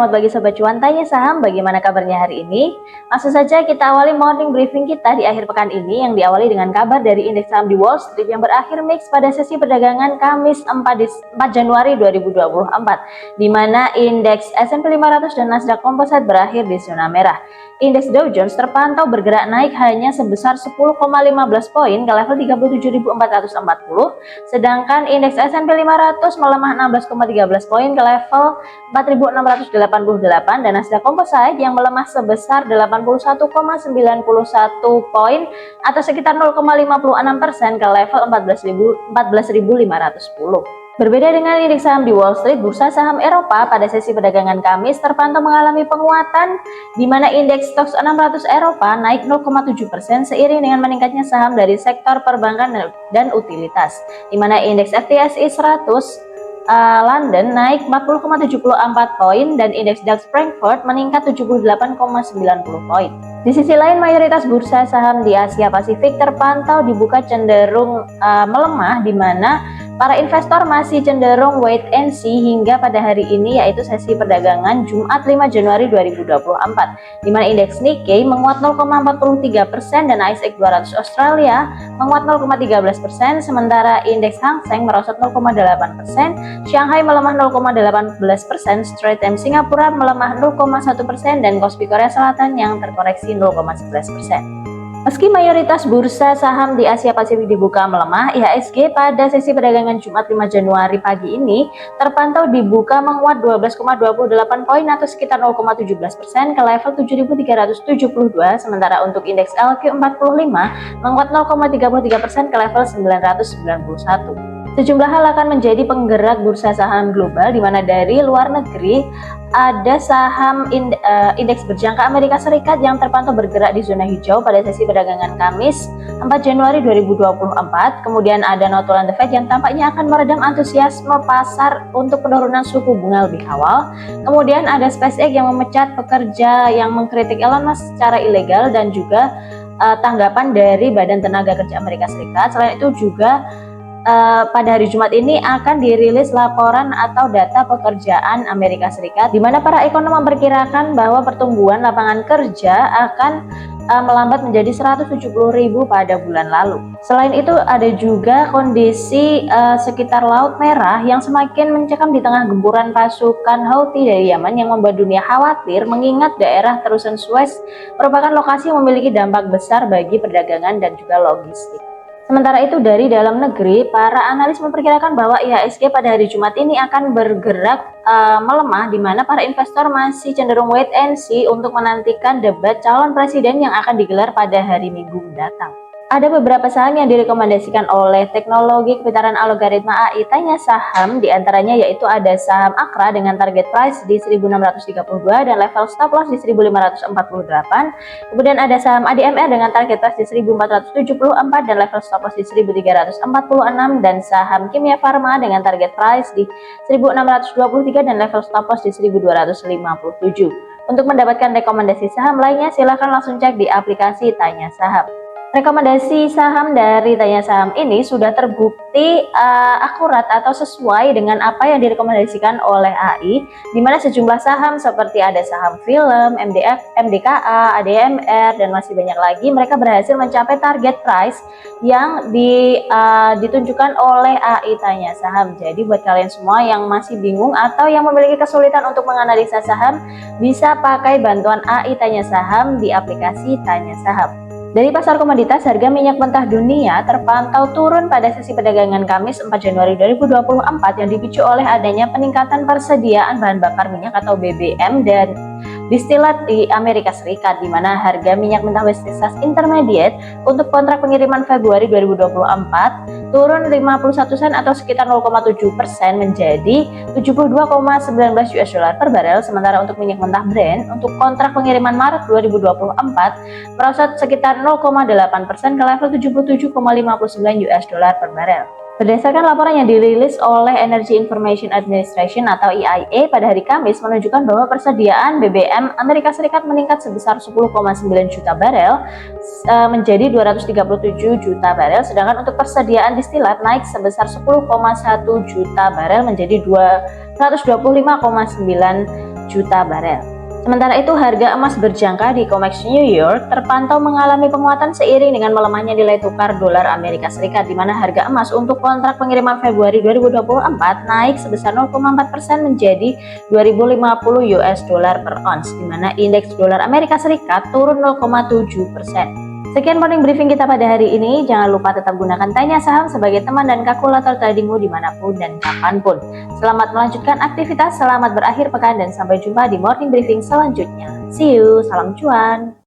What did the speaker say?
selamat pagi Sobat Cuan Tanya Saham, bagaimana kabarnya hari ini? Langsung saja kita awali morning briefing kita di akhir pekan ini yang diawali dengan kabar dari indeks saham di Wall Street yang berakhir mix pada sesi perdagangan Kamis 4 Januari 2024, di mana indeks S&P 500 dan Nasdaq Composite berakhir di zona merah. Indeks Dow Jones terpantau bergerak naik hanya sebesar 10,15 poin ke level 37.440, sedangkan indeks S&P 500 melemah 16,13 poin ke level 4.688 dan Nasdaq Composite yang melemah sebesar 81,91 poin atau sekitar 0,56% ke level 14.510. Berbeda dengan indeks saham di Wall Street, bursa saham Eropa pada sesi perdagangan Kamis terpantau mengalami penguatan, di mana indeks STOXX 600 Eropa naik 0,7% seiring dengan meningkatnya saham dari sektor perbankan dan utilitas, di mana indeks FTSE 100 London naik 40,74 poin dan indeks DAX Frankfurt meningkat 78,90 poin. Di sisi lain, mayoritas bursa saham di Asia Pasifik terpantau dibuka cenderung melemah, di mana para investor masih cenderung wait and see hingga pada hari ini, yaitu sesi perdagangan Jumat 5 Januari 2024, di mana indeks Nikkei menguat 0,43% dan ASX 200 Australia menguat 0,13%, sementara indeks Hang Seng merosot 0,8%, Shanghai melemah 0,18%, Straits Times Singapura melemah 0,1% dan Kospi Korea Selatan yang terkoreksi 0,11%. Meski mayoritas bursa saham di Asia Pasifik dibuka melemah, IHSG pada sesi perdagangan Jumat 5 Januari pagi ini terpantau dibuka menguat 12,28 poin atau sekitar 0,17% ke level 7.372, sementara untuk indeks LQ45 menguat 0,33% ke level 991. Sejumlah hal akan menjadi penggerak bursa saham global, di mana dari luar negeri ada saham indeks berjangka Amerika Serikat yang terpantau bergerak di zona hijau pada sesi perdagangan Kamis 4 Januari 2024. Kemudian ada notulen The Fed yang tampaknya akan meredam antusiasme pasar untuk penurunan suku bunga lebih awal. Kemudian ada SpaceX yang memecat pekerja yang mengkritik Elon Musk secara ilegal dan juga tanggapan dari Badan Tenaga Kerja Amerika Serikat. Selain itu juga pada hari Jumat ini akan dirilis laporan atau data pekerjaan Amerika Serikat, di mana para ekonom memperkirakan bahwa pertumbuhan lapangan kerja akan melambat menjadi 170.000 pada bulan lalu. Selain itu ada juga kondisi sekitar Laut Merah yang semakin mencekam di tengah gempuran pasukan Houthi dari Yaman yang membuat dunia khawatir, mengingat daerah terusan Suez merupakan lokasi yang memiliki dampak besar bagi perdagangan dan juga logistik. Sementara itu dari dalam negeri, para analis memperkirakan bahwa IHSG pada hari Jumat ini akan bergerak melemah, di mana para investor masih cenderung wait and see untuk menantikan debat calon presiden yang akan digelar pada hari Minggu mendatang. Ada beberapa saham yang direkomendasikan oleh teknologi kepintaran algoritma AI Tanya Saham, diantaranya yaitu ada saham Akra dengan target price di 1632 dan level stop loss di 1548. Kemudian ada saham ADMR dengan target price di 1474 dan level stop loss di 1346, dan saham Kimia Farma dengan target price di 1623 dan level stop loss di 1257. Untuk mendapatkan rekomendasi saham lainnya, silakan langsung cek di aplikasi Tanya Saham. Rekomendasi saham dari Tanya Saham ini sudah terbukti akurat atau sesuai dengan apa yang direkomendasikan oleh AI, di mana sejumlah saham seperti ada saham film, MDKA, ADMR, dan masih banyak lagi, mereka berhasil mencapai target price yang ditunjukkan oleh AI Tanya Saham. Jadi buat kalian semua yang masih bingung atau yang memiliki kesulitan untuk menganalisa saham, bisa pakai bantuan AI Tanya Saham di aplikasi Tanya Saham. Dari pasar komoditas, harga minyak mentah dunia terpantau turun pada sesi perdagangan Kamis 4 Januari 2024 yang dipicu oleh adanya peningkatan persediaan bahan bakar minyak atau BBM dan distilat di Amerika Serikat, di mana harga minyak mentah West Texas Intermediate untuk kontrak pengiriman Februari 2024 turun 51 sen atau sekitar 0,7% menjadi 72,19 US dollar per barel, sementara untuk minyak mentah Brent untuk kontrak pengiriman Maret 2024 merosot sekitar 0,8% ke level 77,59 US dollar per barel. Berdasarkan laporan yang dirilis oleh Energy Information Administration atau EIA pada hari Kamis menunjukkan bahwa persediaan BBM Amerika Serikat meningkat sebesar 10,9 juta barel menjadi 237 juta barel, sedangkan untuk persediaan distilat naik sebesar 10,1 juta barel menjadi 225,9 juta barel. Sementara itu, harga emas berjangka di COMEX New York terpantau mengalami penguatan seiring dengan melemahnya nilai tukar dolar Amerika Serikat, di mana harga emas untuk kontrak pengiriman Februari 2024 naik sebesar 0,4% menjadi 2050 US dollar per ons, di mana indeks dolar Amerika Serikat turun 0,7%. Sekian morning briefing kita pada hari ini. Jangan lupa tetap gunakan Tanya Saham sebagai teman dan kalkulator tradingmu dimanapun dan kapanpun. Selamat melanjutkan aktivitas, selamat berakhir pekan, dan sampai jumpa di morning briefing selanjutnya. See you, salam cuan.